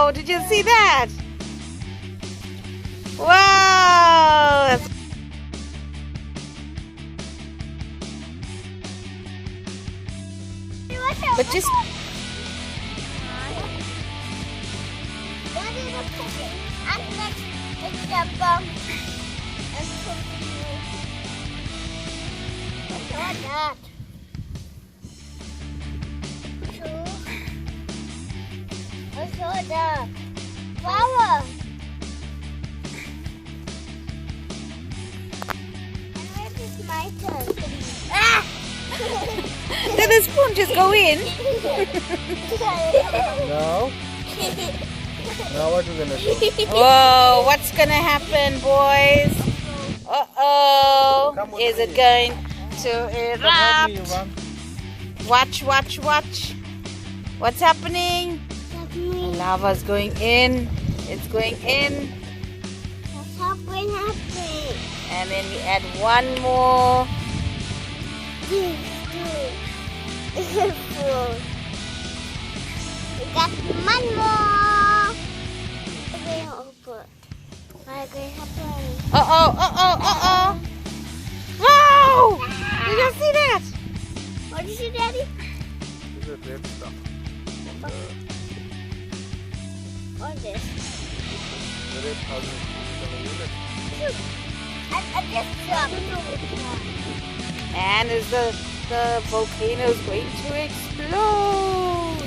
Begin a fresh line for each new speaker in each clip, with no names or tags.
Wow! Did you see that? Wow! That's but just
Daddy, look at it. And next, it's the bomb. And continue. What's all that? What's all that? Flower. And where is my turn? Ah!
did the spoon just go in?
No. Now what are we gonna do?
Whoa! What's gonna happen, boys? Uh-oh! Is it going to
Help me,
erupt?
Ivan.
Watch, watch, watch. What's happening? Lava's going in. It's going in.
What's happening?
And then we add one more.
We got one more. Okay, open. What's going to happen?
Uh-oh, uh-oh, uh-oh. Wow! Did you see that?
What did you see, Daddy?
This is red stuff.
What's this?
The red powder.
I just dropped.
And is the volcano is going to explode.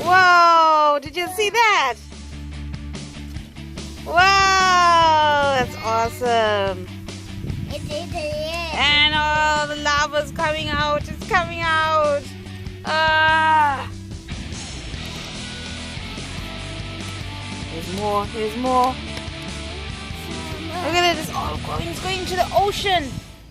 Whoa! Did you see that? Wow! That's awesome.
It is it.
And all the lava's coming out. It's coming out. Ah! There's more. There's more. Look at it. It's all going. It's going to the ocean.